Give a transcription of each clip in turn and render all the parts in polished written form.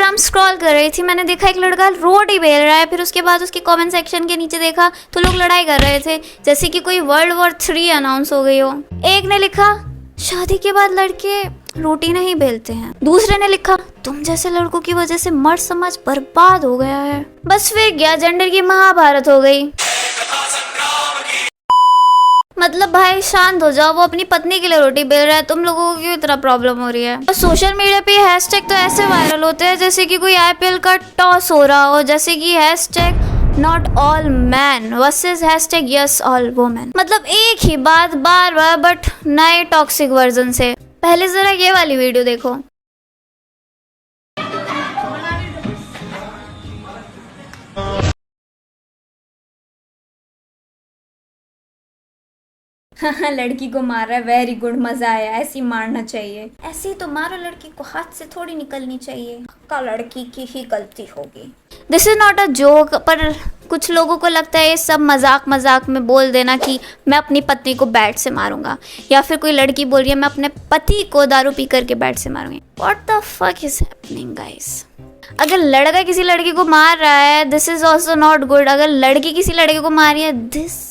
Instagram scroll कर रही थी, मैंने देखा एक लड़का रोटी बेल रहा है। फिर उसके बाद उसके कमेंट सेक्शन के नीचे देखा तो लोग लड़ाई कर रहे थे जैसे कि कोई वर्ल्ड वॉर 3 अनाउंस हो गई हो। एक ने लिखा शादी के बाद लड़के रोटी नहीं बेलते हैं। दूसरे ने लिखा तुम जैसे लड़कों की वजह से मर्द समाज बर्बाद हो गया है। बस फिर क्या जेंडर की महाभारत हो गई। मतलब भाई शांत हो जाओ, वो अपनी पत्नी के लिए रोटी बेल रहा है, तुम लोगों को क्यों इतना प्रॉब्लम हो रही है। और सोशल मीडिया पे हैशटैग तो ऐसे वायरल होते हैं जैसे कि कोई आईपीएल का टॉस हो रहा हो, जैसे कि hashtag not all man versus hashtag yes all women. मतलब एक ही बात बार बार बट नए टॉक्सिक वर्जन से। पहले जरा ये वाली वीडियो देखो। लड़की को मार रहा है, वेरी गुड, मजा आया, ऐसी मारना चाहिए। ऐसे ही तो मारो लड़की को, हाथ से थोड़ी निकलनी चाहिए। पक्का लड़की की ही गलती होगी। This is not a joke, पर कुछ लोगों को लगता है ये सब मजाक मजाक में बोल देना कि मैं अपनी पत्नी को बैट से मारूंगा, या फिर कोई लड़की बोल रही है मैं अपने पति को दारू पी करके बैट से मारूंगी। What the fuck is happening guys. अगर लड़का किसी लड़की को मार रहा है this is also not good. अगर लड़की किसी लड़के को मार रही है this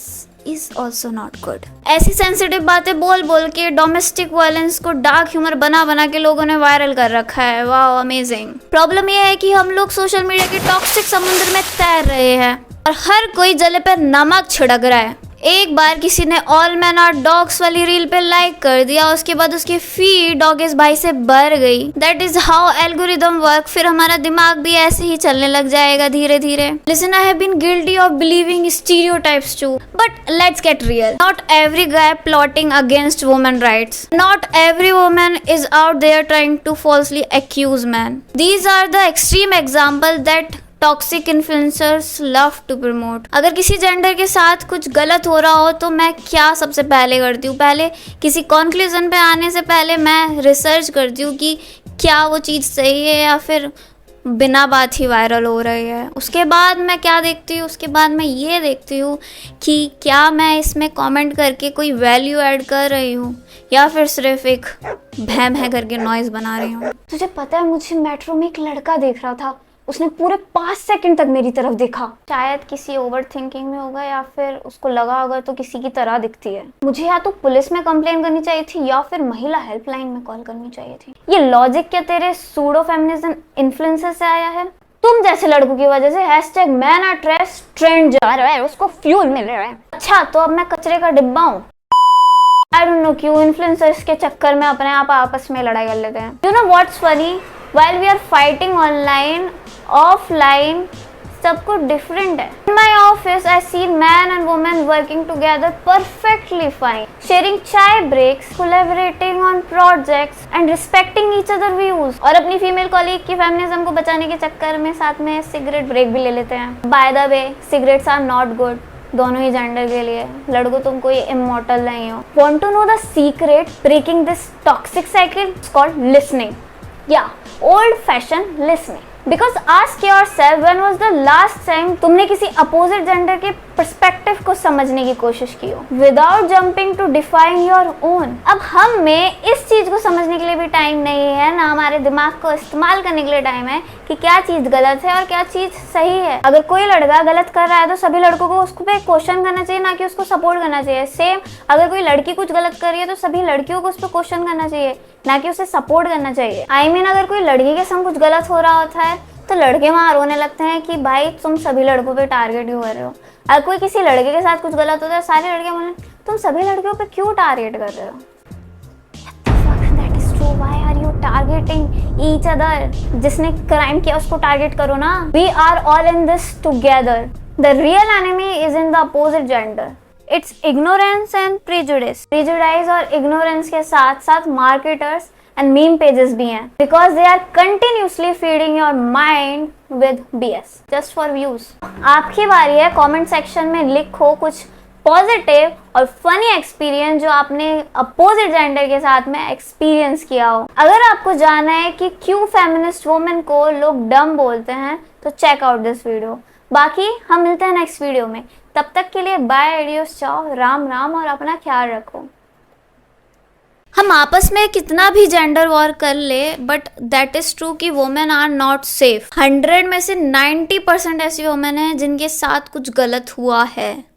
is also not good. ऐसी सेंसिटिव बातें बोल बोल के डोमेस्टिक वायलेंस को डार्क ह्यूमर बना बना के लोगों ने वायरल कर रखा है। वाह अमेजिंग। प्रॉब्लम यह है कि हम लोग सोशल मीडिया के टॉक्सिक समुद्र में तैर रहे हैं और हर कोई जले पे नमक छिड़क रहा है। एक बार किसी ने ऑल मैन आर डॉग्स वाली रील पे लाइक कर दिया, उसके बाद उसकी फीड डॉगेस भाई से भर गई। That is how algorithm work. फिर हमारा दिमाग भी ऐसे ही चलने लग जाएगा धीरे धीरे। Listen, I have been guilty of believing stereotypes too, but let's get real. Not every guy plotting against women rights, not every woman is out there trying to falsely accuse man. These are the extreme example that toxic influencers love to promote. अगर किसी gender के साथ कुछ गलत हो रहा हो तो मैं क्या सबसे पहले करती हूँ, पहले किसी कंक्लूजन पे आने से पहले मैं रिसर्च करती हूँ कि क्या वो चीज़ सही है या फिर बिना बात ही वायरल हो रही है। उसके बाद मैं क्या देखती हूँ, उसके बाद मैं ये देखती हूँ कि क्या मैं इसमें कमेंट करके कोई वैल्यू ऐड कर रही हूँ या फिर सिर्फ एक भैम है करके नॉइज़ बना रही हूँ। तुझे पता है मुझे मेट्रो में एक लड़का देख रहा था, उसने पूरे 5 सेकंड तक मेरी तरफ देखा। शायद किसी ओवर थिंकिंग में होगा या फिर उसको लगा होगा तो किसी की तरह दिखती है। मुझे या तो पुलिस में कंप्लेन करनी चाहिए थी या फिर महिला हेल्पलाइन में कॉल करनी चाहिए थी। ये लॉजिक क्या तेरे सूडो फेमिनिज्म इन्फ्लुएंसर से आया है? तुम जैसे लड़कों की वजह से hashtag men are trash trend जा रहा है, उसको फ्यूल मिल रहा है। अच्छा तो अब मैं कचरे का डिब्बा हूँ? आई डोंट नो क्यों इन्फ्लुएंसर्स के चक्कर में अपने आप आपस में लड़ाई कर लेते हैं। You know what's funny, while we are fighting online, offline सब कुछ डिफरेंट है। In my office, I see man and woman working together perfectly fine, sharing chai breaks, collaborating on projects and respecting each other views। और अपनी female colleague की feminism को बचाने के चक्कर में साथ में सिगरेट ब्रेक भी ले लेते हैं। By the way, cigarettes are not good, दोनों ही जेंडर के लिए। लड़कों तुम कोई इमॉर्टल नहीं हो। Want to know the secret breaking this toxic cycle? It's called listening. Yeah, old-fashioned listening. Because ask yourself, when was the last time तुमने किसी अपोजिट जेंडर के पर्सपेक्टिव को समझने की कोशिश की हो without jumping to define your own. अब हम में इस चीज को समझने के लिए भी टाइम नहीं है, ना हमारे दिमाग को इस्तेमाल करने के लिए टाइम है कि क्या चीज गलत है और क्या चीज सही है। अगर कोई लड़का गलत कर रहा है तो सभी लड़कों को उसको पे क्वेश्चन करना चाहिए, ना कि उसको सपोर्ट करना चाहिए। सेम अगर कोई लड़की कुछ गलत कर रही है तो सभी लड़कियों को उस पर क्वेश्चन करना चाहिए, ना कि उसे सपोर्ट करना चाहिए। आई मीन अगर कोई लड़की के संग कुछ गलत हो रहा होता है तो लड़के वहाँ रोने लगते हैं कि भाई तुम सभी लड़कों पे टारगेट क्यों कर रहे हो। अगर कोई किसी लड़के के साथ कुछ गलत होता है सारी लड़कियां बोले तुम सभी लड़कियों पे क्यों टारगेट कर रहे हो। That is true. Why are you targeting each other? जिसने क्राइम किया उसको टारगेट करो ना। We are all in this together. The real enemy is in the opposite gender. It's ignorance and prejudice. Prejudice और ignorance के साथ साथ marketers and meme pages भी हैं, because they are continuously feeding your mind with BS just for views। आपकी बारी है, comment section में लिखो कुछ पॉजिटिव और फनी एक्सपीरियंस जो आपने अपोजिट जेंडर के साथ में एक्सपीरियंस किया हो। अगर आपको जानना है कि क्यों फेमिनिस्ट वुमेन को लोग डम बोलते हैं तो चेक आउट दिस वीडियो। बाकी हम मिलते हैं नेक्स्ट वीडियो में, तब तक के लिए बाय, एडियोस, चाओ, राम राम और अपना ख्याल रखो। हम आपस में कितना भी जेंडर वॉर कर ले, बट दैट इज ट्रू कि वुमेन आर नॉट सेफ। 100 में से 90% ऐसी वुमेन है जिनके साथ कुछ गलत हुआ है।